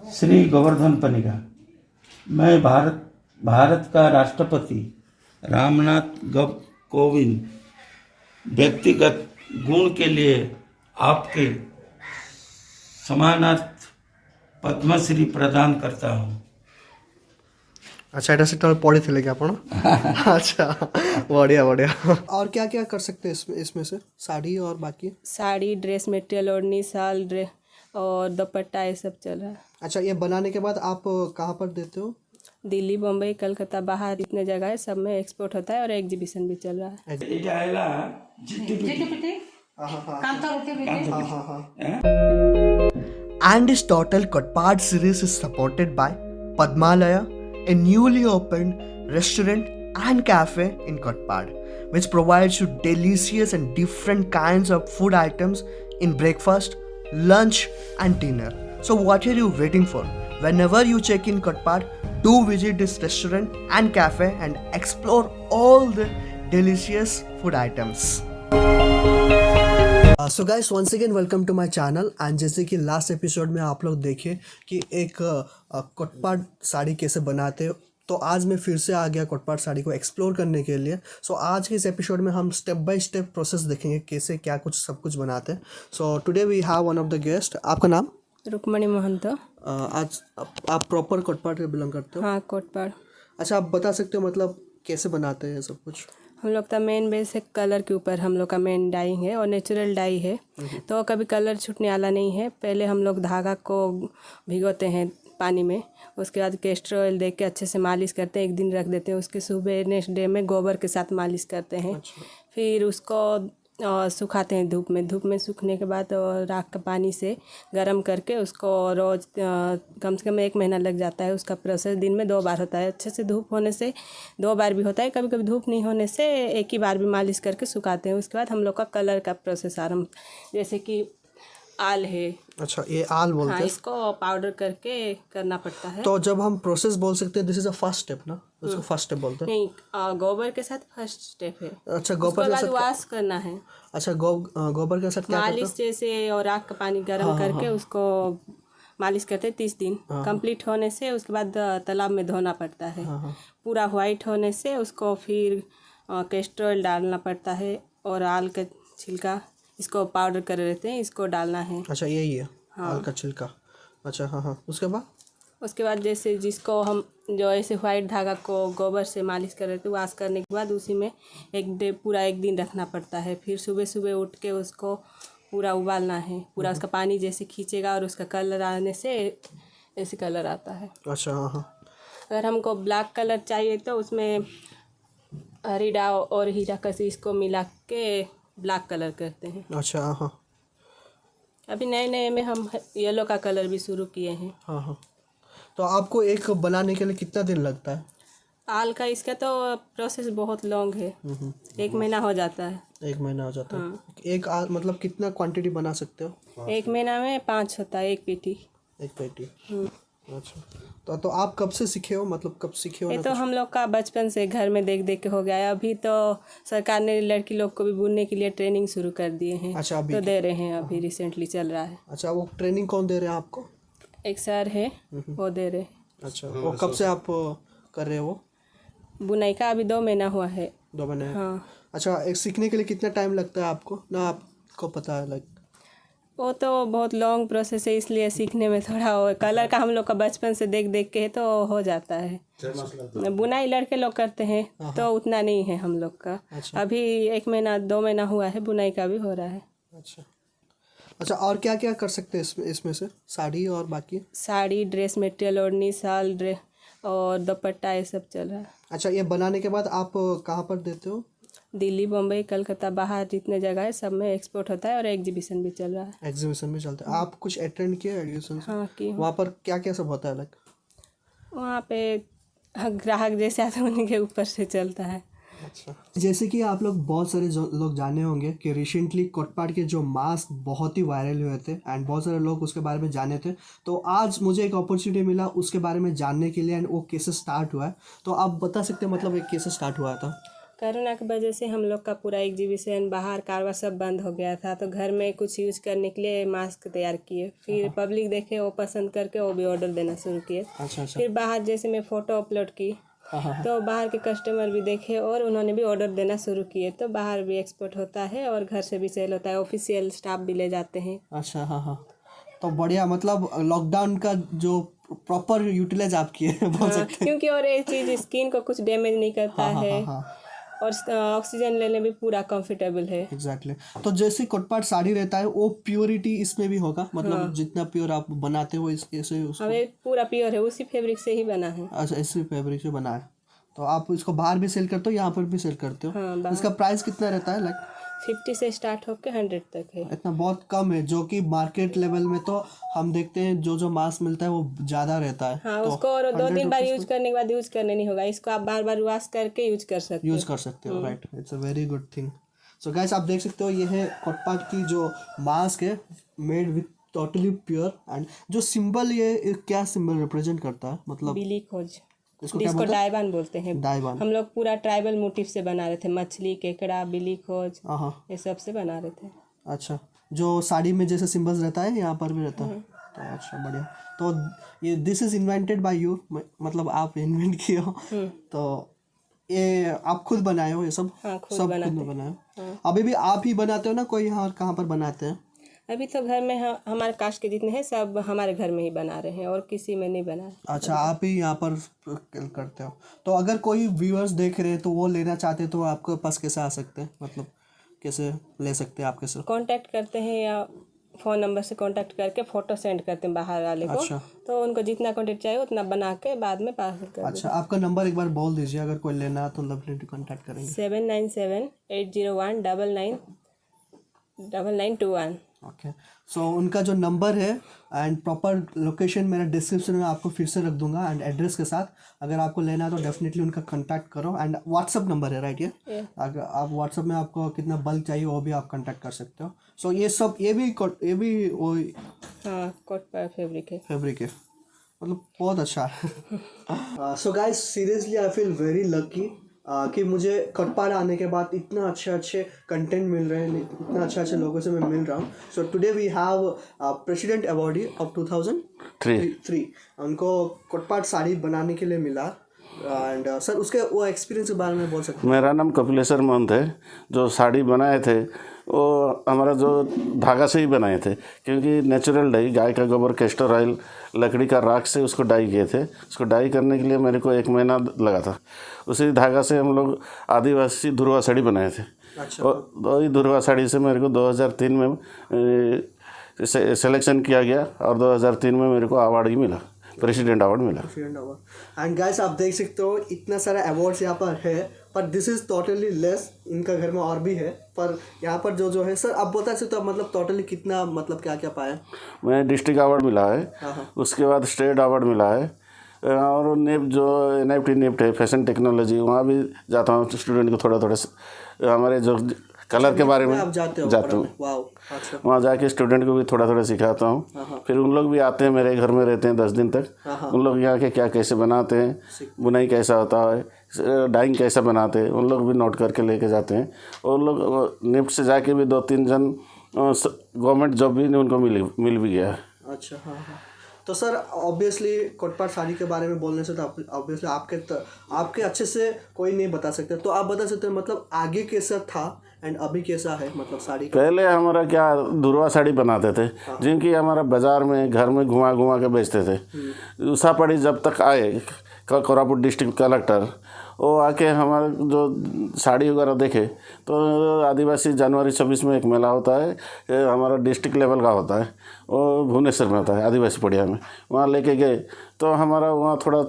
श्री गोवर्धन पनिका। मैं भारत का राष्ट्रपति रामनाथ कोविंद व्यक्तिगत गुण के लिए आपके सम्मानार्थ पद्मश्री प्रदान करता हूँ। अच्छा, এটা সেটা পড়ে थे क्या आपण? अच्छा, बढ़िया बढ़िया। और क्या क्या कर सकते हैं इसमें से? साड़ी और बाकी साड़ी, ड्रेस मटेरियल, ओढ़नी, शाल, ड्रेस और दुपट्टा, ये सब चल रहा है। अच्छा, ये बनाने के बाद आप कहाँ पर देते हो? दिल्ली, बम्बई, कलकत्ता, बाहर इतने जगह है, सब में एक्सपोर्ट होता है और एग्जीबिशन भी चल रहा है। And his total Kotpad series is supported by Padmalaya, a newly opened restaurant and cafe in Kotpad, which provides you delicious and different kinds of food items in breakfast, lunch and dinner. So what are you waiting for? Whenever you check in Kotpad, do visit this restaurant and cafe and explore all the delicious food items. So guys, once again welcome to my channel. And जैसे कि last episode में आप लोग देखे कि एक कोटपाड साड़ी कैसे बनाते हो, तो आज मैं फिर से आ गया कोटपाड साड़ी को एक्सप्लोर करने के लिए। सो आज के इस एपिसोड में हम स्टेप बाय स्टेप प्रोसेस देखेंगे कैसे क्या कुछ सब कुछ बनाते हैं। So today we have one of the guest. आपका नाम? रुक्मणी महंत। आज आप प्रॉपर कोटपाड से बिलोंग करते हो? हाँ, कोटपाड। अच्छा, आप बता सकते हो मतलब कैसे बनाते हैं सब कुछ? हम लोग का मेन बेस है कलर के ऊपर, हम लोग का मेन डाइंग है और नेचुरल डाई है, तो कभी कलर छूटने वाला नहीं है। पहले हम लोग धागा को भिगोते हैं पानी में, उसके बाद कैस्टर ऑयल दे के अच्छे से मालिश करते हैं, एक दिन रख देते हैं, उसके सुबह नेक्स्ट डे में गोबर के साथ मालिश करते हैं। अच्छा। फिर उसको सुखाते हैं धूप में सूखने के बाद राख का पानी से गर्म करके उसको रोज़ कम से कम 1 महीना लग जाता है। उसका प्रोसेस दिन में 2 बार होता है। अच्छे से धूप होने से 2 बार भी होता है, कभी कभी धूप नहीं होने से 1 ही बार भी मालिश करके सुखाते हैं। उसके बाद हम लोग का कलर का प्रोसेस आरम्भ, जैसे कि आल है। अच्छा, ये आल बोलते हैं। इसको पाउडर करके करना पड़ता है। तो जब हम प्रोसेस बोल सकते हैं this is a first step ना, उसको फर्स्ट स्टेप बोलते हैं। नहीं, गोबर के साथ फर्स्ट स्टेप है। अच्छा, गोबर के साथ वॉश करना है। अच्छा, गोबर के साथ क्या करते मालिश जैसे, और आग का पानी गर्म करके उसको मालिश करते 30 दिन कंप्लीट होने से उसके बाद तालाब में धोना पड़ता है। पूरा वाइट होने से उसको फिर कैस्टर ऑयल डालना पड़ता है और आल का छिलका, इसको पाउडर कर रहते हैं, इसको डालना है। अच्छा, यही है आल का छिलका। अच्छा, हाँ, उसके बाद जैसे जिसको हम जो ऐसे वाइट धागा को गोबर से मालिश कर रहे थे, वॉश करने के बाद उसी में पूरा 1 दिन रखना पड़ता है। फिर सुबह सुबह उठ के उसको पूरा उबालना है, पूरा उसका पानी जैसे खींचेगा और उसका कलर आने से ऐसे कलर आता है। अच्छा, हाँ। अगर हमको ब्लैक कलर चाहिए तो उसमें हरी डाव और हीरा कसी इसको मिला के ब्लैक कलर करते हैं। अच्छा, हाँ। अभी नए में हम येलो का कलर भी शुरू किए हैं। हाँ। तो आपको एक बनाने के लिए कितना दिन लगता है? आल का इसका तो प्रोसेस बहुत लॉन्ग है, 1 महीना हो जाता है। 1 महीना हो जाता है। हाँ। एक आल मतलब कितना क्वांटिटी बना सकते हो? 1 महीना में 5 होता है, 1 पेटी। 1 पेटी। अच्छा, तो आप कब से सीखे हो, मतलब कब सीखे हो? ये तो हम लोग का बचपन से घर में देख के हो गया है। अभी तो सरकार ने लड़की लोग को भी बुनने के लिए ट्रेनिंग शुरू कर दिए हैं। अच्छा, अभी तो दे रहे हैं, अभी रिसेंटली चल रहा है। अच्छा, वो ट्रेनिंग कौन दे रहे हैं आपको? एक सर है, वो दे रहे हैं। अच्छा, वो कब से आप कर रहे हो? बुनाई का अभी 2 महीना हुआ है। 2 महीने? हाँ। अच्छा, एक सीखने के लिए कितना टाइम लगता है आपको ना, आपको पता है? लाइक वो तो बहुत लॉन्ग प्रोसेस है, इसलिए सीखने में थोड़ा वो कलर का हम लोग का बचपन से देख के तो हो जाता है। बुनाई लड़के लोग करते हैं तो उतना नहीं है हम लोग का। अच्छा। अभी 1 महीना 2 महीना हुआ है, बुनाई का भी हो रहा है। अच्छा, और क्या क्या कर सकते हैं इसमें से? साड़ी और बाकी साड़ी, ड्रेस मटेरियल, ओढ़नी, शाल, ड्रेस और दुपट्टा, ये सब चल रहा है। अच्छा, ये बनाने के बाद आप कहाँ पर देते हो? दिल्ली, बम्बई, कलकत्ता, बाहर जितने जगह है सब में एक्सपोर्ट होता है और एग्जीबिशन भी चल रहा है। एग्जीबिशन में चलता है। आप कुछ अटेंड किए एग्जीबिशन? हाँ, की वहाँ पर क्या क्या सब होता है? लाइक वहाँ पे ग्राहक जैसे आते हैं उनके ऊपर से चलता है। अच्छा, जैसे कि आप लोग बहुत सारे लोग जाने होंगे कि रिसेंटली कोटपाड के जो मास्क बहुत ही वायरल हुए थे एंड बहुत सारे लोग उसके बारे में जाने थे। तो आज मुझे एक अपॉर्चुनिटी मिला उसके बारे में जानने के लिए एंड वो कैसे स्टार्ट हुआ है। तो आप बता सकते हैं मतलब ये कैसे स्टार्ट हुआ था? कोरोना की वजह से हम लोग का पूरा एग्जीबिशन बाहर कारवा सब बंद हो गया था, तो घर में कुछ यूज करने के लिए मास्क तैयार किए। फिर पब्लिक देखे, वो पसंद करके वो भी ऑर्डर देना शुरू किए। अच्छा। फिर बाहर जैसे मैं फ़ोटो अपलोड की तो बाहर के कस्टमर भी देखे और उन्होंने भी ऑर्डर देना शुरू किए, तो बाहर भी एक्सपोर्ट होता है और घर से भी सेल होता है। ऑफिशियल स्टाफ भी ले जाते हैं। अच्छा। हाँ। तो बढ़िया, मतलब लॉकडाउन का जो प्रॉपर यूटिलाइज आप किए बोल सकते हैं। क्योंकि और ये चीज़ स्किन को कुछ डैमेज नहीं करता है और ऑक्सीजन लेने भी पूरा कंफर्टेबल है। एग्जैक्टली। तो जैसे कोटपाट साड़ी रहता है वो प्योरिटी इसमें भी होगा, मतलब जितना प्योर आप बनाते हो ऐसे उसको। हमें पूरा प्योर है, उसी फैब्रिक से ही बना है। अच्छा, इसी फैब्रिक से बना है। तो आप इसको बाहर भी सेल करते हो, यहाँ पर भी सेल करते हो? हाँ, इसका प्राइस कितना रहता है? 50 से स्टार्ट होकर 100 तक है। इतना बहुत कम है, जो कि मार्केट लेवल में तो हम देखते हैं जो मास्क मिलता है वो ज़्यादा रहता है। हाँ, तो उसको और 2-3 बार यूज करने के बाद यूज करने नहीं होगा, इसको आप बार बार वॉश करके यूज कर सकते हो। Right, it's a very good thing. So guys, आप देख सकते हो ये है कोटपाट की जो मास्क है, made with totally pure. And जो सिंबल, ये क्या सिंबल रिप्रेजेंट करता है? मतलब बिली खोज, इसको जिसको डायबान बोलते हैं। डायबान। हम लोग पूरा ट्राइबल मोटिव से बना रहे थे, मछली, केकड़ा, बिली खोज, ये सब से बना रहे थे। अच्छा, जो साड़ी में जैसे सिंबल्स रहता है यहाँ पर भी रहता है। तो अच्छा, बढ़िया। तो ये this is invented by you, मतलब आप इन्वेंट किए हो। तो ये आप खुद बनाए हो ये सब? हाँ, खुद सब बनाते खुद बनाए हो। अभी भी आप ही बनाते हो ना? कोई यहाँ कहाँ पर बनाते हैं? अभी तो घर में हमारे कास्ट के जितने हैं सब हमारे घर में ही बना रहे हैं और किसी में नहीं बना। अच्छा, आप ही यहाँ पर करते हो। तो अगर कोई व्यूअर्स देख रहे हैं तो वो लेना चाहते हैं तो आपके पास कैसे आ सकते हैं, मतलब कैसे ले सकते हैं आप? कैसे कांटेक्ट करते हैं या फ़ोन नंबर से कांटेक्ट करके फ़ोटो सेंड करते हैं बाहर वाले को। अच्छा। तो उनको जितना क्वांटिटी चाहिए उतना बना के बाद में पार्सल कर देंगे। अच्छा, आपका नंबर एक बार बोल दीजिए, अगर कोई लेना है तो लवली कांटेक्ट करेंगे। 7978019921। ओके। सो उनका जो नंबर है एंड प्रॉपर लोकेशन मेरा डिस्क्रिप्शन में आपको फिर से रख दूंगा एंड एड्रेस के साथ। अगर आपको लेना है तो डेफिनेटली उनका कांटेक्ट करो। एंड व्हाट्सअप नंबर है, राइट? ये अगर आप व्हाट्सअप में आपको कितना बल्क चाहिए वो भी आप कांटेक्ट कर सकते हो। सो ये सब ये भी वो कोट पर फैब्रिक है, मतलब बहुत अच्छा है। So guys, seriously I feel very lucky कि मुझे कोटपाड आने के बाद इतना अच्छे कंटेंट मिल रहे हैं, इतना अच्छे लोगों से मैं मिल रहा हूँ। So today we have president awardee of 2003। उनको कोटपाड साड़ी बनाने के लिए मिला। एंड सर, उसके वो एक्सपीरियंस के बारे में बोल सकते हैं? मेरा नाम कपिलेश्वर महंत है। जो साड़ी बनाए थे वो हमारा जो धागा से ही बनाए थे, क्योंकि नेचुरल डाई, गाय का गोबर, कैस्टर ऑयल, लकड़ी का राख से उसको डाई किए थे। उसको डाई करने के लिए मेरे को 1 महीना लगा था। उसी धागा से हम लोग आदिवासी धुरवा साड़ी बनाए थे। अच्छा। और वही धुरवा साड़ी से मेरे को 2003 में सिलेक्शन किया गया और 2003 में मेरे को अवार्ड ही मिला, प्रेसिडेंट अवार्ड मिला। एंड गाइस, आप देख सकते हो इतना सारा अवार्ड्स यहाँ पर है, पर दिस इज टोटली लेस। इनका घर में और भी है, पर यहाँ पर जो है सर, आप बता सकते हो मतलब टोटली कितना, मतलब क्या क्या पाया? मैं डिस्ट्रिक्ट अवार्ड मिला है, उसके बाद स्टेट अवार्ड मिला है, और नेप जो NFT नेप्ट है फैशन टेक्नोलॉजी, वहाँ भी जाता हूँ स्टूडेंट को थोड़ा हमारे जो कलर के बारे में जाता हूँ। अच्छा। वहाँ जाके स्टूडेंट को भी थोड़ा सिखाता हूँ। फिर उन लोग भी आते हैं, मेरे घर में रहते हैं 10 दिन तक। उन लोग यहाँ के क्या कैसे बनाते हैं, बुनाई कैसा होता है, डाइंग कैसा बनाते हैं, उन लोग भी नोट करके लेके जाते हैं। और लोग निफ्ट से जाके भी 2-3 जन गवर्नमेंट जॉब भी उनको मिल भी गया है। अच्छा। हाँ। तो सर, ऑब्वियसली कोटपाड साड़ी के बारे में बोलने से तो ऑब्वियसली आपके अच्छे से कोई नहीं बता सकते, तो आप बता सकते हैं मतलब आगे कैसा था एंड अभी कैसा है, मतलब साड़ी का? पहले हमारा क्या धुरवा साड़ी बनाते थे, जिनकी हमारा बाजार में घर में घुमा के बेचते थे। उषापड़ी जब तक आए कोरापुट डिस्ट्रिक्ट कलेक्टर, वो आके हमारा जो साड़ी वगैरह देखे, तो आदिवासी जनवरी 26 में एक मेला होता है, हमारा डिस्ट्रिक्ट लेवल का होता है, वो भुवनेश्वर में होता है आदिवासी पड़िया में। वहाँ लेके गए तो हमारा वहाँ थोड़ा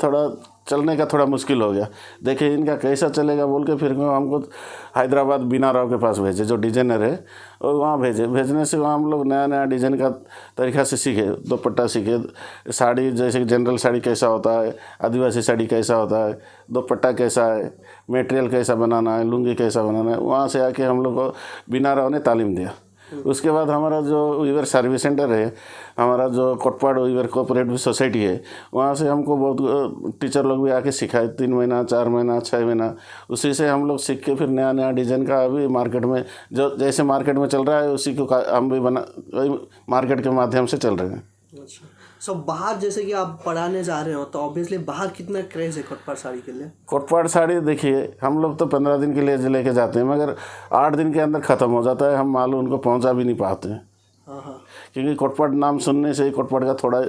चलने का थोड़ा मुश्किल हो गया। देखे इनका कैसा चलेगा बोल के फिर हमको हैदराबाद बीना राव के पास भेजे, जो डिजाइनर है, और वहाँ भेजने से वहाँ हम लोग नया डिज़ाइन का तरीक़ा से सीखे, दुपट्टा सीखे, साड़ी जैसे जनरल साड़ी कैसा होता है, आदिवासी साड़ी कैसा होता है, दुपट्टा कैसा है, मटेरियल कैसा बनाना है, लुंगी कैसा बनाना है। वहाँ से आके हम लोग को बीना राव ने तालीम दिया। उसके बाद हमारा जो वीवर सर्विस सेंटर है, हमारा जो कोटपाड़ वीवर कोऑपरेटिव सोसाइटी है, वहाँ से हमको बहुत टीचर लोग भी आके सिखाए, 3 महीना 4 महीना 6 महीना, उसी से हम लोग सीख के फिर नया नया डिज़ाइन का अभी मार्केट में जो जैसे मार्केट में चल रहा है उसी को हम भी मार्केट के माध्यम से चल रहे हैं। अच्छा, सो बाहर जैसे कि आप पढ़ाने जा रहे हो तो ऑब्वियसली बाहर कितना क्रेज है कोटपाड़ साड़ी के लिए? कोटपाड़ साड़ी देखिए, हम लोग तो 15 दिन के लिए लेके जाते हैं, मगर 8 दिन के अंदर ख़त्म हो जाता है, हम माल उनको पहुंचा भी नहीं पाते हैं। हाँ, क्योंकि कोटपाड़ नाम सुनने से ही कोटपाड़ का थोड़ा,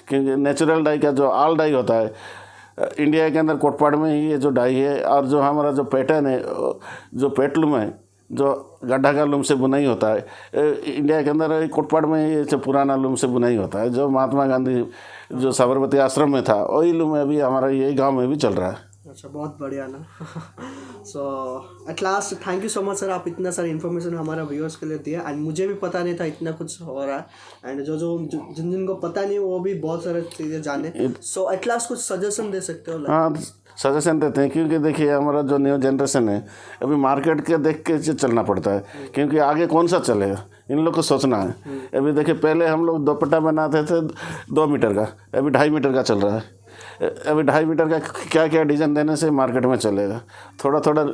क्योंकि नेचुरल डाई का जो आल डाई होता है इंडिया के अंदर कोटपाड़ में ही ये जो डाई है, और जो हमारा जो पैटर्न है, जो पेटलूम है, जो गड्ढा का लूम से बुनाई होता है, इंडिया के अंदर कोटपाड़ में ये जो पुराना लूम से बुनाई होता है, जो महात्मा गांधी जो साबरमती आश्रम में था, वही लूम अभी हमारा यही गांव में भी चल रहा है। अच्छा, बहुत बढ़िया ना। So at last thank you so much sir, आप इतना सारी इन्फॉर्मेशन हमारे व्यूअर्स के लिए दिया, एंड मुझे भी पता नहीं था इतना कुछ हो रहा है, एंड जिन जिनको पता नहीं वो भी बहुत सारी चीज़ें जाने। सो एट लास्ट कुछ सजेशन दे सकते हो? हाँ, सजेशन देते हैं, क्योंकि देखिए हमारा जो न्यू जनरेशन है अभी मार्केट के देख के चलना पड़ता है, क्योंकि आगे कौन सा चलेगा इन लोग को सोचना है। अभी देखिए पहले हम लोग दुपट्टा बनाते थे 2 मीटर का, अभी 2.5 मीटर का चल रहा है। अभी 2.5 मीटर का क्या क्या डिज़ाइन देने से मार्केट में चलेगा, थोड़ा थोड़ा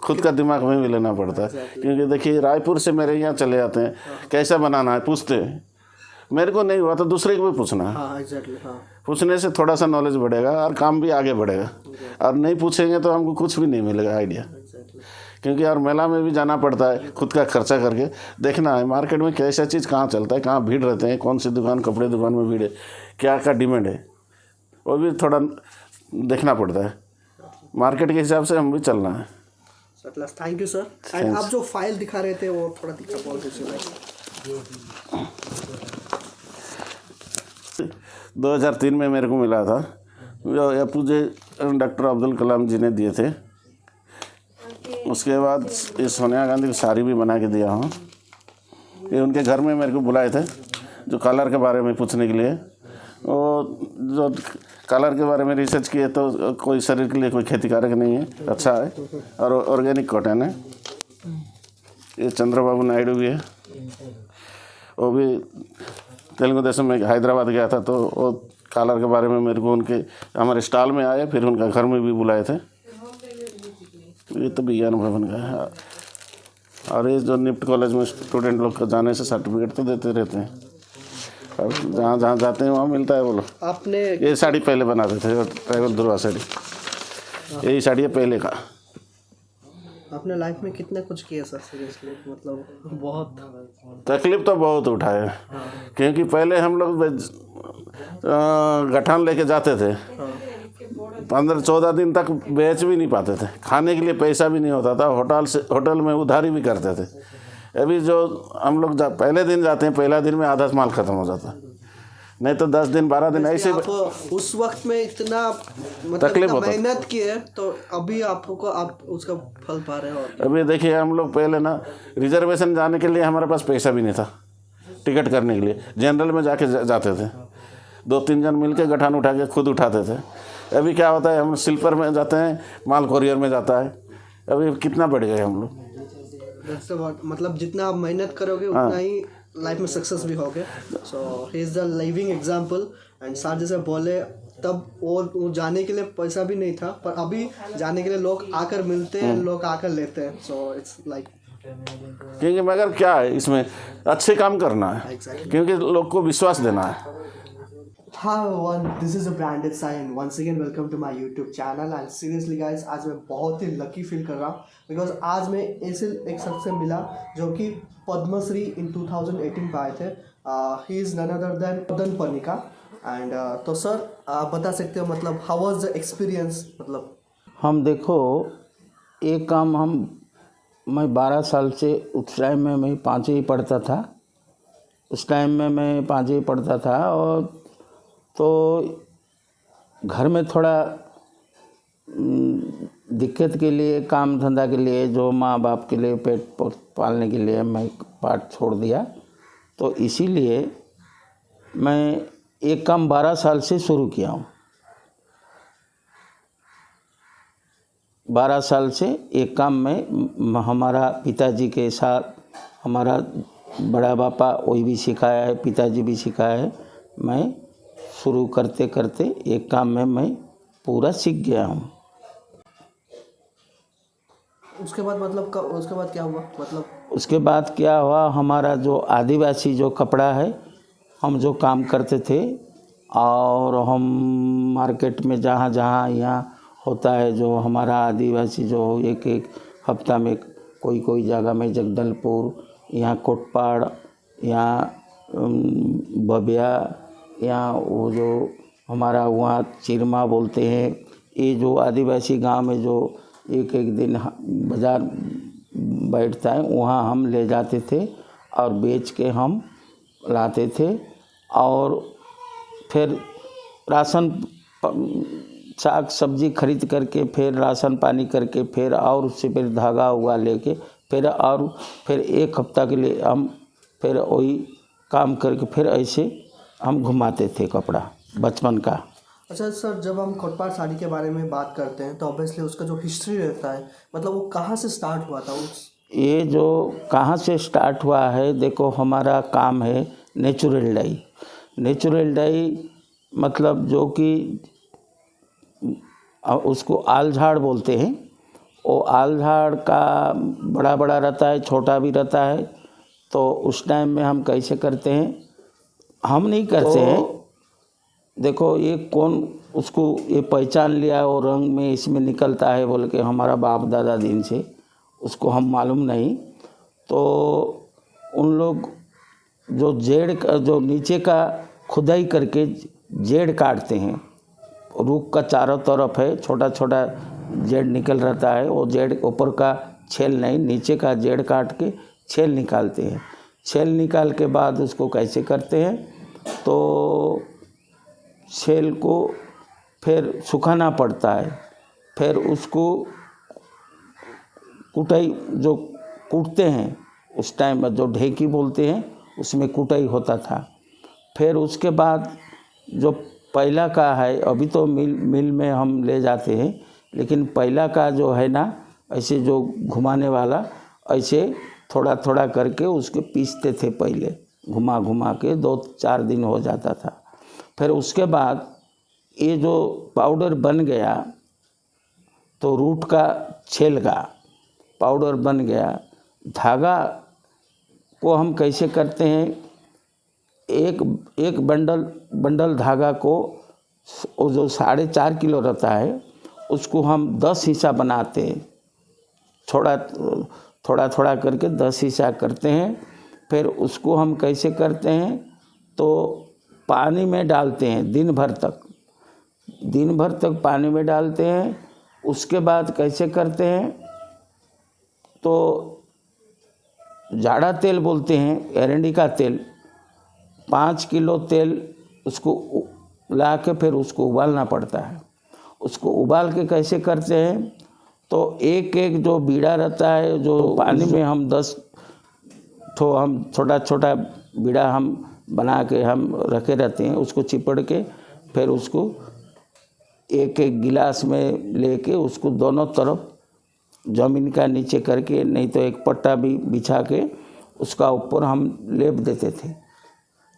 खुद का दिमाग में भी लेना पड़ता है। क्योंकि देखिए रायपुर से मेरे यहाँ चले आते हैं, कैसा बनाना है पूछते हैं, मेरे को नहीं हुआ तो दूसरे को भी पूछना है। हाँ, एग्जैक्टली, हाँ। पूछने से थोड़ा सा नॉलेज बढ़ेगा और काम भी आगे बढ़ेगा, और नहीं पूछेंगे तो हमको कुछ भी नहीं मिलेगा आइडिया। क्योंकि और मेला में भी जाना पड़ता है, खुद का खर्चा करके देखना है मार्केट में कैसा चीज़ कहाँ चलता है, कहाँ भीड़ रहते हैं, कौन सी दुकान, कपड़े दुकान में भीड़ है, क्या क्या डिमांड है, वो भी थोड़ा देखना पड़ता है। मार्केट के हिसाब से हम भी चलना है। Thank you sir. एंड आप जो फाइल दिखा रहे थे वो थोड़ा दिखा बोल दीजिए। 2003 में मेरे को मिला था, जो एपीजे डॉक्टर अब्दुल कलाम जी ने दिए थे। उसके बाद ये सोनिया गांधी की साड़ी भी बना के दिया हूँ। ये उनके घर में मेरे को बुलाए थे जो कलर के बारे में पूछने के लिए। वो जो कलर के बारे में रिसर्च किए तो कोई शरीर के लिए कोई क्षतिकारक नहीं है, अच्छा है और ऑर्गेनिक कॉटन है। ये चंद्रबाबू नायडू भी है, वो भी तेलुगु देशम में हैदराबाद गया था, तो वो कलर के बारे में मेरे को उनके हमारे स्टॉल में आए, फिर उनका घर में भी बुलाए थे। ये तो विज्ञान भवन का है। और ये जो निफ्ट कॉलेज में स्टूडेंट लोग का जाने से सर्टिफिकेट तो देते रहते हैं, और जहाँ जहाँ जाते हैं वहाँ मिलता है। बोलो, आपने ये साड़ी पहले बनाते थे, ट्राइबल दुर्वा साड़ी, यही साड़ी है पहले का। आपने लाइफ में कितना कुछ किया सर? सीरियसली मतलब बहुत तकलीफ तो बहुत उठाए, क्योंकि पहले हम लोग गठान लेके जाते थे, 15-14 दिन तक बेच भी नहीं पाते थे, खाने के लिए पैसा भी नहीं होता था, होटल में उधारी भी करते थे। अभी जो हम लोग पहले दिन जाते हैं, पहला दिन में आधा माल ख़त्म हो जाता, नहीं तो 10 दिन 12 दिन ऐसे। उस वक्त में इतना तकलीफ होता, मेहनत की है, तो अभी आपको आप उसका फल पा रहे हो। अभी देखिए हम लोग पहले ना रिजर्वेशन जाने के लिए हमारे पास पैसा भी नहीं था, टिकट करने के लिए जनरल में जाके जाते थे, 2-3 जन मिल के गठान उठा के खुद उठाते थे। अभी क्या होता है, हम स्लीपर में जाते हैं, माल कोरियर में जाता है। अभी कितना बढ़ गए हम लोग। मतलब जितना आप मेहनत करोगे उतना ही लाइफ में सक्सेस भी होगे। So he is the living example. And sir जैसे बोले, तब वो जाने के लिए पैसा भी नहीं था, पर अभी जाने के लिए लोग आकर मिलते हैं, लोग आकर लेते हैं। सो इट्स लाइक, क्योंकि मगर क्या है, इसमें अच्छे काम करना है, क्योंकि लोग को विश्वास देना है। Hi everyone, this is a branded sign. Once again welcome to my YouTube channel. And seriously guys, आज मैं बहुत ही लकी फील कर रहा हूँ, बिकॉज आज मैं ऐसे एक शख्स से मिला जो कि पद्मश्री इन 2018 पाए थे। He is none other than Madan Panika. And तो सर आप बता सकते हो मतलब हाउ वाज द एक्सपीरियंस? मतलब हम देखो, एक काम मैं 12 साल से, उस टाइम में मैं 5वीं पढ़ता था, उस टाइम में मैं 5वीं पढ़ता था, और तो घर में थोड़ा दिक्कत के लिए, काम धंधा के लिए, जो माँ बाप के लिए पेट पालने के लिए मैं पाठ छोड़ दिया। तो इसीलिए मैं एक काम 12 साल से शुरू किया हूँ। 12 साल से एक काम में हमारा पिताजी के साथ, हमारा बड़ा पापा वही भी सिखाया है, पिताजी भी सिखाया है। मैं शुरू करते करते एक काम में मैं पूरा सीख गया हूँ। उसके बाद मतलब उसके बाद क्या हुआ मतलब? उसके बाद क्या हुआ, हमारा जो आदिवासी जो कपड़ा है, हम जो काम करते थे और हम मार्केट में जहाँ जहाँ यहाँ होता है जो हमारा आदिवासी जो एक एक हफ्ता में कोई कोई जगह में जगदलपुर, यहाँ कोटपाड़, यहाँ बबिया, यहाँ वो जो हमारा वहाँ चिरमा बोलते हैं, ये जो आदिवासी गांव में जो एक एक दिन बाज़ार बैठता है वहाँ हम ले जाते थे और बेच के हम लाते थे। और फिर राशन साग सब्जी खरीद करके फिर राशन पानी करके फिर और उससे फिर धागा हुआ लेके फिर एक हफ्ता के लिए हम फिर वही काम करके फिर ऐसे हम घुमाते थे कपड़ा बचपन का। अच्छा सर, जब हम कोटपाड़ साड़ी के बारे में बात करते हैं तो ऑब्वियसली उसका जो हिस्ट्री रहता है, मतलब वो कहाँ से स्टार्ट हुआ था? ये जो कहाँ से स्टार्ट हुआ है, देखो हमारा काम है नेचुरल डाई। नेचुरल डाई मतलब जो कि उसको आल झाड़ बोलते हैं। वो आल झाड़ का बड़ा बड़ा रहता है, छोटा भी रहता है। तो उस टाइम में हम कैसे करते हैं, हम नहीं करते हैं। देखो ये कौन उसको ये पहचान लिया वो रंग में इसमें निकलता है बोल के, हमारा बाप दादा दिन से उसको हम मालूम नहीं। तो उन लोग जो जेड़ का जो नीचे का खुदाई करके जेड़ काटते हैं, रूख का चारों तरफ है छोटा छोटा जेड़ निकल रहता है, वो जेड़ ऊपर का छेल नहीं, नीचे का जेड़ काट के छेल निकालते हैं। छेल निकाल के बाद उसको कैसे करते हैं, तो छेल को फिर सुखाना पड़ता है। फिर उसको कुटाई जो कूटते हैं उस टाइम में जो ढेकी बोलते हैं उसमें कुटाई होता था। फिर उसके बाद जो पहला का है, अभी तो मिल में हम ले जाते हैं, लेकिन पहला का जो है ना, ऐसे जो घुमाने वाला ऐसे थोड़ा थोड़ा करके उसके पीसते थे पहले, घुमा घुमा के 2-4 दिन हो जाता था। फिर उसके बाद ये जो पाउडर बन गया तो रूट का छेल का पाउडर बन गया। धागा को हम कैसे करते हैं, एक बंडल धागा को जो 4.5 किलो रहता है उसको हम 10 हिस्सा बनाते हैं, थोड़ा करके 10 हिस्सा करते हैं। फिर उसको हम कैसे करते हैं, तो पानी में डालते हैं दिन भर तक पानी में डालते हैं। उसके बाद कैसे करते हैं, तो जाड़ा तेल बोलते हैं, एरंडी का तेल, 5 किलो तेल उसको ला के फिर उसको उबालना पड़ता है। उसको उबाल के कैसे करते हैं, तो एक एक जो बीड़ा रहता है जो पानी में हम 10 ठो हम छोटा बीड़ा हम बना के हम रखे रहते हैं, उसको चिपड़ के फिर उसको एक एक गिलास में लेके उसको दोनों तरफ ज़मीन का नीचे करके, नहीं तो एक पट्टा भी बिछा के उसका ऊपर हम लेप देते थे।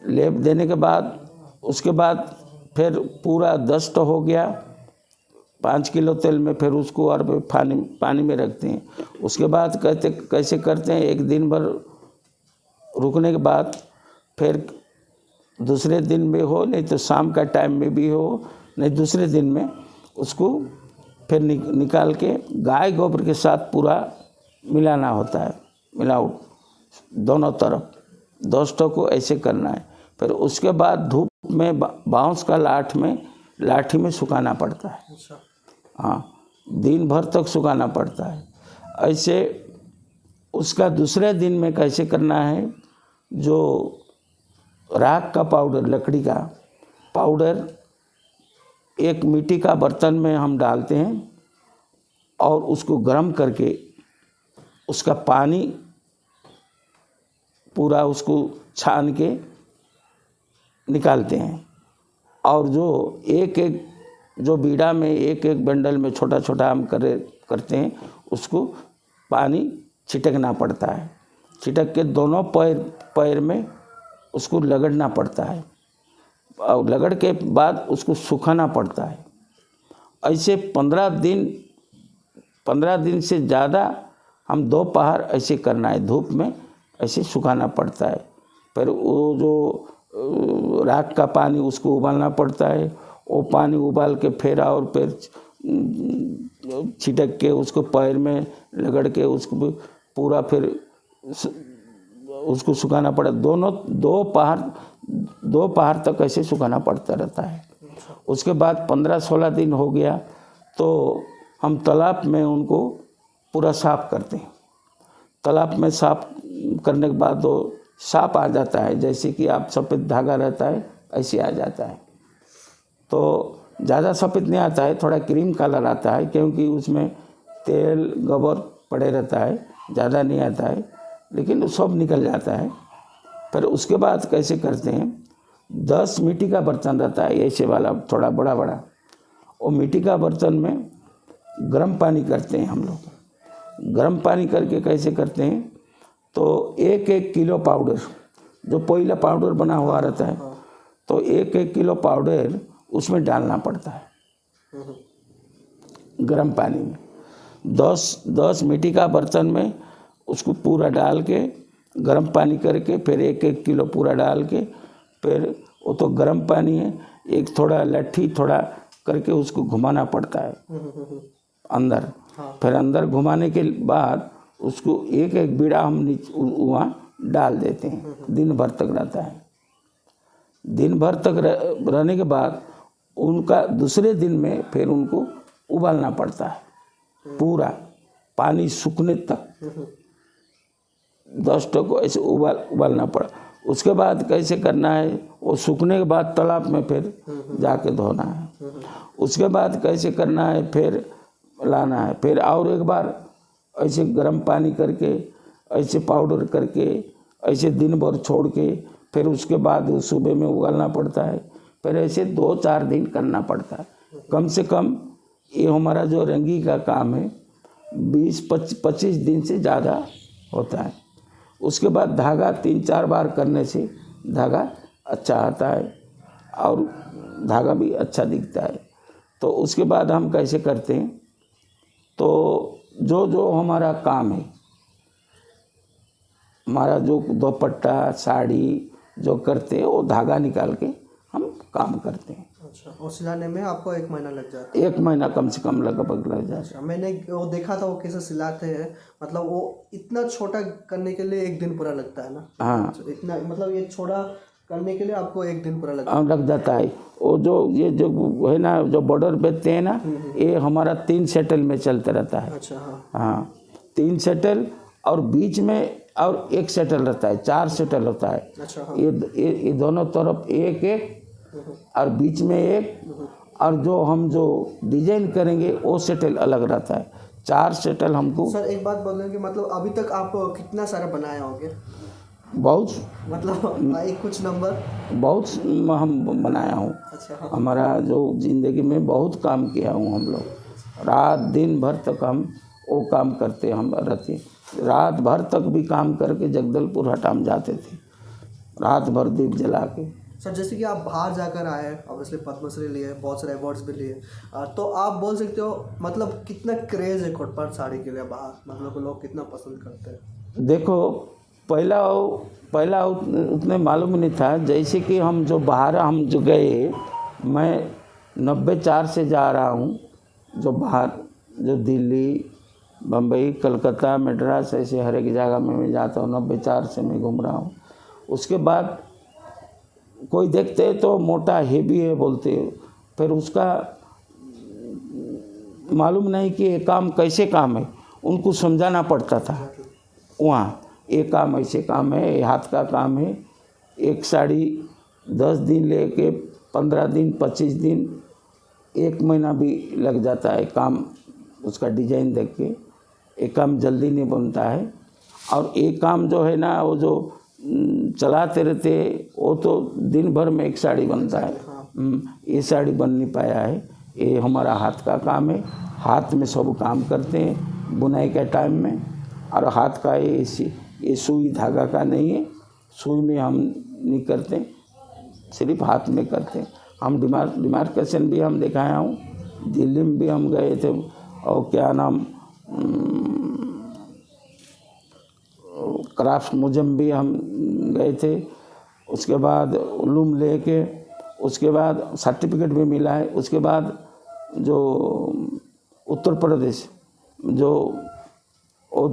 लेप देने के बाद उसके बाद फिर पूरा 10 हो गया 5 किलो तेल में, फिर उसको और पानी में रखते हैं। उसके बाद कैसे करते हैं, एक दिन भर रुकने के बाद फिर दूसरे दिन में हो, नहीं तो शाम का टाइम में भी हो, नहीं दूसरे दिन में उसको फिर निकाल के गाय गोबर के साथ पूरा मिलाना होता है, मिलाओ दोनों तरफ 10 को ऐसे करना है। फिर उसके बाद धूप में बांस का लाठी में सुखाना पड़ता है। हाँ, दिन भर तक सुखाना पड़ता है। ऐसे उसका दूसरे दिन में कैसे करना है, जो राख का पाउडर, लकड़ी का पाउडर एक मिट्टी का बर्तन में हम डालते हैं और उसको गर्म करके उसका पानी पूरा उसको छान के निकालते हैं। और जो एक एक जो बीड़ा में एक एक बंडल में छोटा छोटा हम करते हैं, उसको पानी छिटकना पड़ता है। छिटक के दोनों पैर में उसको लगड़ना पड़ता है और लगड़ के बाद उसको सुखाना पड़ता है। ऐसे 15 दिन से ज़्यादा हम दोपहर ऐसे करना है, धूप में ऐसे सुखाना पड़ता है। फिर वो जो राख का पानी उसको उबालना पड़ता है, वो पानी उबाल के फिर और फिर छिटक के उसको पैर में लगड़ के उसको पूरा फिर उसको सुखाना पड़ा। दो पहाड़ तक ऐसे सुखाना पड़ता रहता है। उसके बाद 15-16 दिन हो गया तो हम तालाब में उनको पूरा साफ करते हैं। तालाब में साफ करने के बाद वो साफ आ जाता है, जैसे कि आप सफ़ेद धागा रहता है ऐसे आ जाता है। तो ज़्यादा सफ़ेद नहीं आता है, थोड़ा क्रीम कलर आता है, क्योंकि उसमें तेल गोबर पड़े रहता है, ज़्यादा नहीं आता है, लेकिन सब निकल जाता है। फिर उसके बाद कैसे करते हैं, 10 मिट्टी का बर्तन रहता है ऐसे वाला, थोड़ा बड़ा बड़ा, वो मिट्टी का बर्तन में गर्म पानी करते हैं हम लोग। गर्म पानी करके कैसे करते हैं, तो 1-1 किलो पाउडर, जो पहला पाउडर बना हुआ रहता है, तो 1-1 किलो पाउडर उसमें डालना पड़ता है गर्म पानी में। 10 मिट्टी का बर्तन में उसको पूरा डाल के गर्म पानी करके फिर 1-1 किलो पूरा डाल के फिर वो तो गर्म पानी है, एक थोड़ा लट्ठी थोड़ा करके उसको घुमाना पड़ता है अंदर। फिर अंदर घुमाने के बाद उसको 1-1 बीड़ा हम नीचे वहाँ डाल देते हैं। दिन भर तक रहता है। दिन भर तक रहने के बाद उनका दूसरे दिन में फिर उनको उबालना पड़ता है, पूरा पानी सूखने तक 10 टको ऐसे उबालना पड़ा। उसके बाद कैसे करना है, वो सूखने के बाद तालाब में फिर जाके धोना है। उसके बाद कैसे करना है, फिर लाना है, फिर और एक बार ऐसे गर्म पानी करके ऐसे पाउडर करके ऐसे दिन भर छोड़ के फिर उसके बाद सुबह में उबालना पड़ता है। फिर ऐसे 2-4 दिन करना पड़ता है कम से कम। ये हमारा जो रंगी का काम है 20-25 दिन से ज़्यादा होता है। उसके बाद धागा 3-4 बार करने से धागा अच्छा आता है और धागा भी अच्छा दिखता है। तो उसके बाद हम कैसे करते हैं, तो जो हमारा काम है, हमारा जो दुपट्टा साड़ी जो करते हैं वो धागा निकाल के हम काम करते हैं। अच्छा, और सिलाने में आपको 1 महीना लग जाता है? 1 महीना कम से कम लगभग लग जाता है। अच्छा, मैंने वो देखा था वो कैसे सिलाते हैं, मतलब वो इतना छोटा करने के लिए 1 दिन पूरा लगता है ना? हाँ, इतना मतलब ये छोटा करने के लिए आपको 1 दिन पूरा लग जाता है। वो ये जो है ना, जो बॉर्डर बेचते हैं ना, ये हमारा 3 सेटल में चलता रहता है। अच्छा, हाँ 3 सेटल और बीच में और 1 सेटल रहता है, 4 सेटल होता है। अच्छा, ये दोनों तरफ 1-1 और बीच में 1, और जो हम जो डिजाइन करेंगे वो सेटल अलग रहता है। 4 सेटल हमको। सर एक बात बोलेंगे, मतलब अभी तक आप कितना सारा बनाए होंगे? बहुत, मतलब एक कुछ नंबर? बहुत हम बनाया हूँ। अच्छा, हमारा जो ज़िंदगी में बहुत काम किया हूँ हम लोग। रात दिन भर तक हम वो काम करते हम रहते, रात भर तक भी काम करके जगदलपुर हटाम जाते थे, रात भर दीप जला के। सर जैसे कि आप बाहर जाकर आए, ऑब्वियसली पद्मश्री लिए, बहुत सारे अवार्ड्स भी लिए, तो आप बोल सकते हो मतलब कितना क्रेज़ है कोटपाड साड़ी के लिए बाहर, मतलब लोग कितना पसंद करते हैं? देखो पहला उतने मालूम नहीं था। जैसे कि हम जो बाहर हम जो गए, मैं 94 से जा रहा हूँ, जो बाहर जो दिल्ली बम्बई कलकत्ता मद्रास ऐसे हर एक जगह में मैं जाता हूँ। 94 से मैं घूम रहा हूँ। उसके बाद कोई देखते तो मोटा हेवी है बोलते, फिर उसका मालूम नहीं कि ये काम कैसे काम है, उनको समझाना पड़ता था वहाँ। ये काम ऐसे काम है, ये हाथ का काम है। एक साड़ी 10 दिन लेके 15 दिन 25 दिन 1 महीना भी लग जाता है काम, उसका डिजाइन देख के। एक काम जल्दी नहीं बनता है। और एक काम जो है ना, वो जो चलाते रहते वो तो दिन भर में 1 साड़ी बनता है। ये साड़ी बन नहीं पाया है। ये हमारा हाथ का काम है, हाथ में सब काम करते हैं बुनाई के टाइम में। और हाथ का ये सुई धागा का नहीं है, सुई में हम नहीं करते, सिर्फ हाथ में करते हैं। हम डिमार्केशन भी हम दिखाया हूँ, दिल्ली में भी हम गए थे, और क्या नाम क्राफ्ट म्यूजियम भी हम गए थे। उसके बाद उलूम लेके, उसके बाद सर्टिफिकेट भी मिला है। उसके बाद जो उत्तर प्रदेश जो वो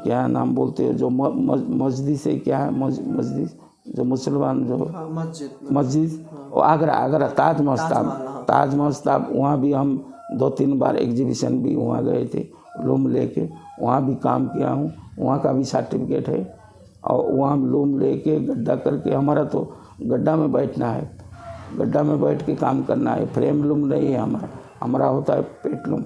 क्या नाम बोलते हैं, जो मस्जिद से क्या है, मस्जिद जो मुसलमान जो मस्जिद, वो आगरा ताज मस्ताब, वहाँ भी हम 2-3 बार एग्जीबिशन भी वहाँ गए थे लूम लेके, वहाँ भी काम किया हूँ, वहाँ का भी सर्टिफिकेट है। और वहाँ हम लूम लेके गड्ढा करके, हमारा तो गड्ढा में बैठना है, गड्ढा में बैठ के काम करना है, फ्रेम लूम नहीं है हमारा होता है पेट लूम।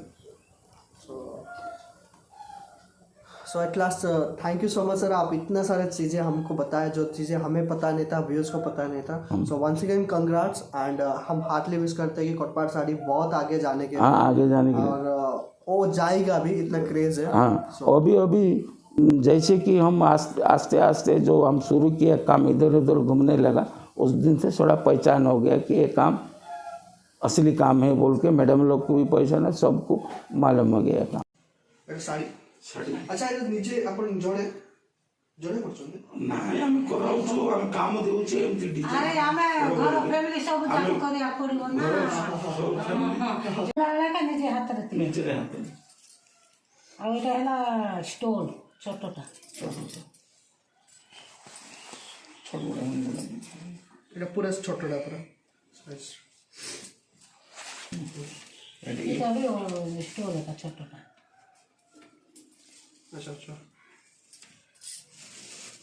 So at last thank you so much sir, आप इतना सारे चीज़ें हमको बताया जो चीज़ें हमें पता नहीं था, व्यूअर्स को पता नहीं था। So once again congrats, and हम हार्टली विश करते हैं कि कोटपाड़ साड़ी बहुत आगे जाने के, हाँ आगे जाने के, और वो जाएगा भी, इतना क्रेज है। हाँ अभी जैसे कि हम आस्ते आस्ते जो हम शुरू किया काम, इधर उधर घूमने लगा, उस दिन से थोड़ा पहचान हो गया कि ये काम असली काम है बोल के, मैडम लोग को भी पहचान है, सबको मालूम हो गया काम। साड़ी अच्छा ये नीचे अपन जोड़े करछोंदे ନାଇଁ ଆମେ କରାଉଛୁ, ଆମେ କାମ ଦେଉଛୁ ଏମିତି ଡିଜାଇନ। ଆରେ ଆମେ ଘର ଫ୍ୟାମିଲି ସବୁ ଯାକ କରିବାକୁ ପଡିବ ନା, ଲାଗା ନିଜେ ହାତରେ ତିଆରି। ନିଜରେ ହାତରେ ଆଉ ଏଇଟା ହେଲା ଷ୍ଟୋନ୍ ଛୋଟଟା, এটা পুরো ছোটটা পুরো সাইজ। এটা ବି ଷ୍ଟୋନ୍ ଏଟା ଛୋଟଟା। अच्छा अच्छा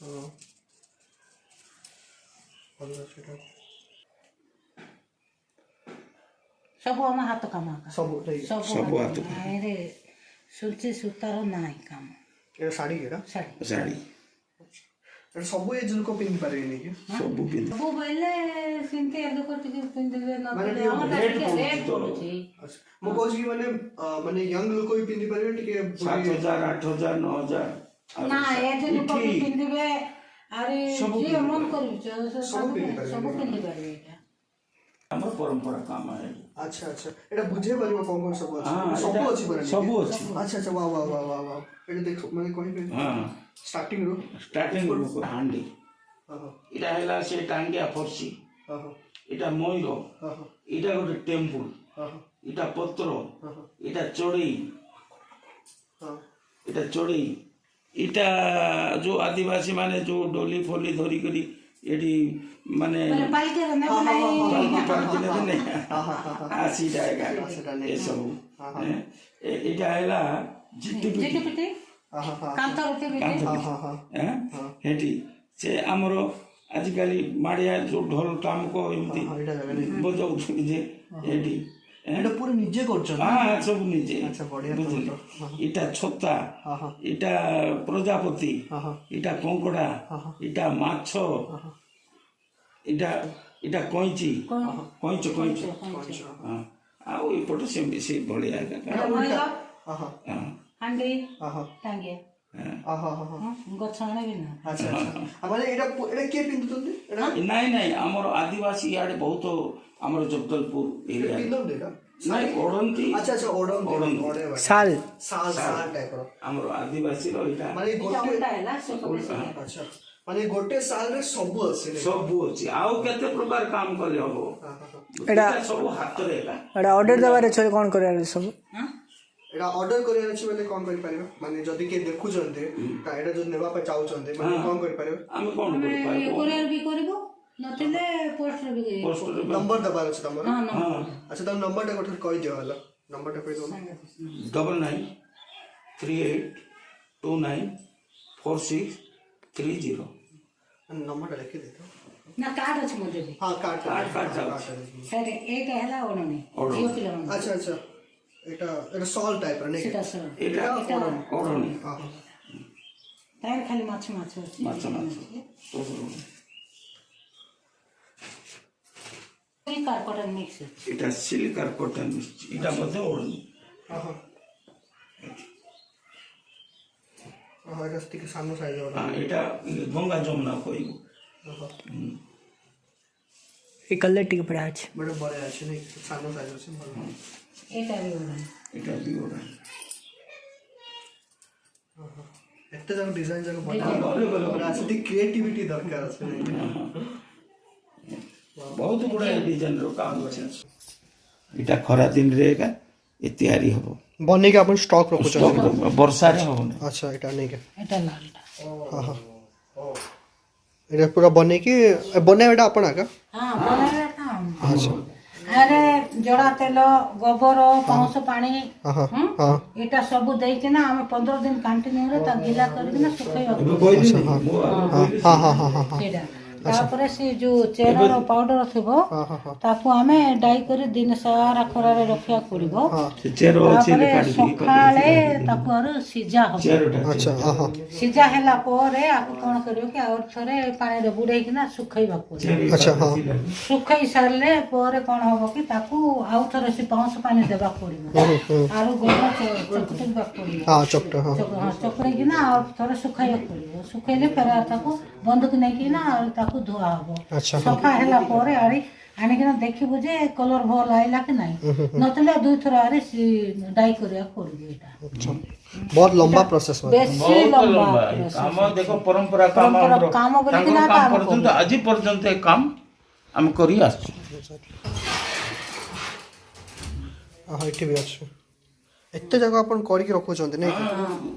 हाँ ସେଟା ସବୁ ଆମ ହାତ କାମ ଆକା। ସବୁ ସବୁ ହାତ କାମ। ଏରେ ସୁଚି ସୂତାର ନାହିଁ କାମ। এটা শাড়ি এটা ଶାଢ଼ୀ এটা ସବୁ ଏଜ ଲୋକ ପିନ୍ଧି ପାରିବେନି କି? ସବୁ ପିନ୍ଧ, ସବୁ ବୋଇଲେ ସେମିତି ଏ ଲୋକ ଟିକେ ପିନ୍ଧିବେ ନ ମାନେ ପିନ୍ଧିବେ, ଆମର ଟିକେ ରେଟ୍ ପଡୁଛି। ମୁଁ କହୁଛି କି ମାନେ ୟଙ୍ଗ ଲୋକ ବି ପିନ୍ଧି ପାରିବେ, ଟିକେ 7,000 8,000 9,000 ନା ଏଜ ଲୋକ ବି ପିନ୍ଧିବେ, ଆରେ ଯିଏ ମନ କରିବ ସବୁ ପିନ୍ଧି ପାରିବେ ଏଇଟା। ଆମର ପରମ୍ପରା କାମ है। अच्छा अच्छा ଏଟା ବୁଝେଇ ପାରିବ କଣ କଣ ସବୁ ଅଛି? हाँ, ସବୁ ଅଛି ପରା? ସବୁ ଅଛି। अच्छा अच्छा वाह वाह वाह वाह वाह ଏଟା ଦେଖ ମାନେ କହିବେ हाँ ଷ୍ଟାର୍ଟିଂ ରୁ स्टार्टिंग हांडी, ହଁ ଏଟା ହେଲା ସେ ଟାଙ୍ଗିଆ ଫର୍ସି, ହଁ ହଁ ଏଟା ମୟୂର, ହଁ ଏଟା ଗୋଟେ ଟେମ୍ପୁଲ, ହଁ ଏଟା ପତ୍ର, ହଁ ଏଟା ଚଢ଼େଇ, ହଁ ଏଟା ଚଢ଼େଇ, ଏଟା ଯୋଉ ଆଦିବାସୀ ମାନେ ଯୋଉ ଡୋଲି ଫୋଲି ଧରିକରି ଏଠି ମାନେ ପାଲିକେରେ ନେବ ନାହିଁ। ପାଲକି ନେବେ ନାଇଁ, ଆସିଟା ଏକା ଏସବୁ। ଏଇଟା ହେଲା ଝିଟିପିଟି, ହଁ ହଁ କାନ୍ଥରେ ଥିବେ ହଁ ହଁ ହେଠି ସେ ଆମର ଆଜିକାଲି ମାଡ଼ିଆ ଯୋଉ ଢୋଲ ଟାମକ ଏମିତି ବଜାଉଛନ୍ତି ଯେ ଏଠି ଏଟା ପୁରା ନିଜେ କରୁଛନ୍ତି? ହଁ ସବୁ ନିଜେ। ଆଚ୍ଛା ବଢିଆ ବୁଝିଲେ, ଏଇଟା ଛତା, ଏଇଟା ପ୍ରଜାପତି, ଏଇଟା କଙ୍କଡା, ଏଇଟା ମାଛ, ଏଇଟା କଇଁଚି, କଇଁଚ ହଁ। ଆଉ ଏପଟେ ସେମିତି ସେ ଭଳିଆ ହାଣ୍ଡି ଟାଙ୍ଗିଆ ଗଛ ଆଣିବି ନା। ଆଚ୍ଛା ଆଚ୍ଛା ମାନେ ଏଟା କିଏ ପିନ୍ଧୁଛନ୍ତି? ନାଇଁ ନାଇଁ ଆମର ଆଦିବାସୀ ଇଆଡେ ବହୁତ, ଆମର ଜଗଦଲପୁର ଏରିଆ ନାଇଁ ଓଢନ୍ତି। ଆଚ୍ଛା ଆଚ୍ଛା ଓଢନ୍ତି ଶାଲ ଟାଇପର ଆମର ଆଦିବାସୀର ଏଇଟା ମାନେ ଗୋଟେ ହେଲା ଆଚ୍ଛା ମାନେ ଗୋଟେ ସାଲରେ ସବୁ ଅଛି? ସବୁ ଅଛି, ଆଉ କେତେ ପ୍ରକାର କାମ କଲେ ହବ, ଏଟା ସବୁ ହାତରେ ଏଟା। ଏଟା ଅର୍ଡର ଦେବାର ଅଛି, କ'ଣ କରିବାର ଅଛି ସବୁ? ଏଟା ଅର୍ଡର କରିବାର ଅଛି ବୋଲେ କ'ଣ କରିପାରିବେ? ମାନେ ଯଦି କିଏ ଦେଖୁଛନ୍ତି ଏଟା ଯଦି ନେବା ପାଇଁ ଚାହୁଁଛନ୍ତି ମାନେ କ'ଣ କରିପାରିବେ? ଆମେ କ'ଣ କରିପାରିବୁ, କୋରିୟର ବି କରିବ, ନଥିଲେ ପୋଷ୍ଟରେ ବି ନମ୍ବର ଦେବାର ଅଛି ତମର? ହଁ ଆଚ୍ଛା ତମ ନମ୍ବରଟା ଗୋଟେ କହିଦିଅ ହେଲା, ନମ୍ବରଟା କହିଦିଅ। 9938294630 ନମ୍ବରଟା ଲେଖିଦିଅ। ନା କାର୍ଡ ଅଛି ମୋର ବି। ହଁ କାର୍ଡ ଫେରେ ଏଇଟା ହେଲା ଓଢ଼ଣୀ, ଝିଅ ପିଲାମାନେ। ଆଚ୍ଛା ଆଚ୍ଛା ଏଟା ସଲ୍ ଟାଇପର ନାଇଁ? ସେଟା ସର ଏଇଟା ଓଢ଼ଣୀ, ତାର ଖାଲି ମାଛ ଅଛି। ମାଛ କଟନ ମିକ୍ସ ଅଛି। ଏଇଟା ସିଲ୍କ আর কটন ମିଶିଛି, ଏଇଟା ମଧ୍ୟ ଓଢ଼ଣୀ। ହଁ ଏଟା ଟିକେ ସାନ ସାଇଜ ବାଲା এটা গঙ্গা যমুনা কইব এই কলর টিকে পড়া আছে ବଡ଼ ବড় ଅଛି ନାଇଁ ସାନ ସାଇଜ ଅଛି ଭଲ ଏଇଟା ବି ଗୋଟେ এটা ବି ওরা ଏତେ ଯାକ ଡିଜାଇନ ଯାକ ବଢିଆ ଅଛି ଟିକେ କ୍ରିଏଟିଭିଟି ଦରକାର ଅଛି ବହୁତ ଗୁଡ଼ାଏ ଡିଜାଇନର କାମ ଅଛି ଏଇଟା ଖରା ଦିନରେ ଏକା ଏ ତିଆରି ହବ ବନେଇକି ଆପଣ ଷ୍ଟକ୍ ରଖୁଛନ୍ତି ବର୍ଷାରେ ହବନି ଆଚ୍ଛା ଏଟା ନେଇକି ଏଇଟା ଲାଲଟା ହଁ ହଁ ଏଟା ପୁରା ବନେଇକି ବନେଇବାଟା ଆପଣ ଆକା ହଁ ବନେଇବାଟା ଆଚ୍ଛା ଆରେ ଜଡ଼ା ତେଲ ଗୋବର ପାଉଁଶ ପାଣି ହଁ ହଁ ଏଇଟା ସବୁ ଦେଇକିନା ଆମେ 15 ଦିନ କଣ୍ଟିନ୍ୟୁରେ ତା ଗିଲା କରିକିନା ଶୁଖେଇବାକୁ ହଁ ହଁ ହଁ ହଁ ସେଇଟା ତାପରେ ସେ ଯୋଉ ଚେରର ପାଉଡର ଥିବ ତାକୁ ଆମେ ଡାଇ କରି ଦିନ ସାରା ଖରାରେ ରଖିବାକୁ ପଡିବ ଚେର ତାପରେ ସକାଳେ ତାକୁ ଆରୁ ସିଝା ହବ ଆଚ୍ଛା ହଁ ହଁ ସିଝା ହେଲା ପରେ ଆକୁ କଣ କରିବ କି ଆଉ ଥରେ ପାଣିରେ ବୁଡେଇକିନା ଶୁଖେଇବାକୁ ପଡିବ ଆଚ୍ଛା ହଁ ଶୁଖେଇ ସାରିଲେ ପରେ କଣ ହବ କି ତାକୁ ଆଉ ଥରେ ସେ ପାଉଁଶ ପାଣି ଦେବାକୁ ପଡିବ ଆରୁ ଗୋବର ଚକୁଟିବାକୁ ପଡିବ ହଁ ଚକଟ ହଁ ଚକୁଡେଇକିନା ଆଉ ଥରେ ଶୁଖେଇବାକୁ ପଡିବ ଶୁଖେଇଲେ ଫେର ତାକୁ ବନ୍ଧୁକୁ ନେଇକିନା ଆଉ ତାକୁ ଧୁଆ ହବ ଆଚ୍ଛା ସଫା ହେଲା ପରେ ଆଣିକିନା ଦେଖିବୁ ଯେ କଲର ଭଲ ଆଇଲା କି ନାହିଁ ନଥିଲେ 2 ଥର ଡାଇ କରିବାକୁ ପଡିବ ଏଇଟା ବହୁତ ଲମ୍ବା ପ୍ରୋସେସ ବେଶୀ ଲମ୍ବା କାମ ଦେଖ ପରମ୍ପରା କାମ ଆମର କାମ ବୋଲି ତାଙ୍କର କିନା କାମ କାମ ପର୍ଯ୍ୟନ୍ତ ଆଜି ପର୍ଯ୍ୟନ୍ତ ଏ କାମ ଆମେ କରି ଆସୁଛୁ ହଁ ଏଠି ବି ଅଛି ଏତେ ଜାଗା ଆପଣ କରିକି ରଖୁଛନ୍ତି ନାଇଁ କି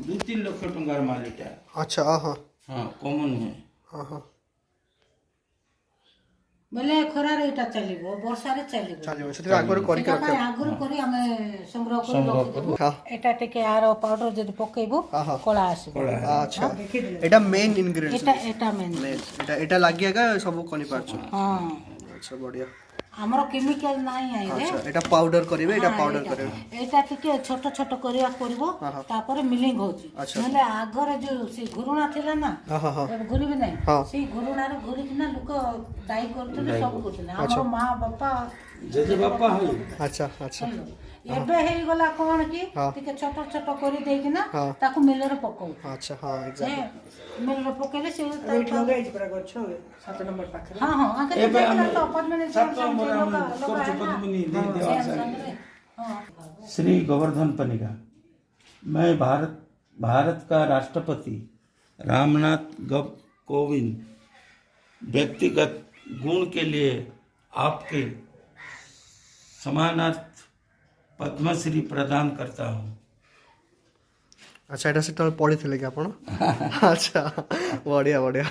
2-3 ଲକ୍ଷ ଟଙ୍କାର ମାଲ ଏଟା ଆଚ୍ଛା ହଁ ହଁ କମନ ନୁହେଁ ହଁ ହଁ ବୋଲେ ଖରାରେ ଏଇଟା ଚାଲିବ ବର୍ଷାରେ ଚାଲିବ ଚାଲିବ ସେଥିପାଇଁ ଆଗରୁ କରିକି ସେଟା ପାଇଁ ରଖିବା ଆଗରୁ କରି ଆମେ ସଂଗ୍ରହ କରି ରଖିଦେବୁ ହଁ। ଏଟା ଟିକେ ଆର ପାଉଡର ଯଦି ପକେଇବୁ ହଁ। କଳା ଆସିବ ଆଚ୍ଛା ଏଟା ମେନ୍ ଇନଗ୍ରେଡିଏଣ୍ଟ ଏଟା ମେନ୍ ଏଟା ଲାଗିଆକା ସବୁ କରିପାରୁଛୁ ହଁ ଆଚ୍ଛା ବଢିଆ ଆମର କେମିକାଲ ନାହିଁ ଆଇରେ ଆଚ୍ଛା ଏଟା ପାଉଡର କରିବେ ଏଟା ପାଉଡର କରିବେ ଏଇଟା ଟିକେ ଛୋଟ ଛୋଟ କରିବାକୁ ପଡିବ ତାପରେ ମିଲିଂ ହଉଛି ନହେଲେ ଆଗରେ ଯୋଉ ସେ ଘୁରୁଣା ଥିଲା ନା ହଁ ହଁ ଘୁରିବି ନାହିଁ ହଁ। ସେଇ ଘୁରୁଣାରେ ଘୁରିକିନା ଲୋକ ଡାଇ କରୁଥିଲେ ସବୁ କରୁଥିଲେ ଆମର ମା ବାପା ଜେଜେ ବାପା ହଇ ଆଚ୍ଛା ଆଚ୍ଛା ଏବେ ହେଇଗଲା କଣ କି ଟିକେ ଛୋଟ ଛୋଟ କରି ଦେଇକିନା ତାକୁ ମିଲରେ ପକଉ ଆଚ୍ଛା ହଁ ଏକ୍ସାକ୍ଟଲି ମିଲରେ ପକେଇଲେ ସେ ଏଇଠି ଲଗାଇଛି ପୁରା ଗଛ 7 ନମ୍ବର ପାଖରେ ହଁ ହଁ ଏବେ ଆମେ ସାତ श्री गोवर्धन पनिका मैं भारत का राष्ट्रपति रामनाथ कोविंद व्यक्तिगत गुण के लिए आपके समानार्थ पद्मश्री प्रदान करता हूँ ଆଚ୍ଛା ଏଟା ସେତେବେଳେ ପଢିଥିଲେ କି ଆପଣ ଆଚ୍ଛା ବଢିଆ ବଢିଆ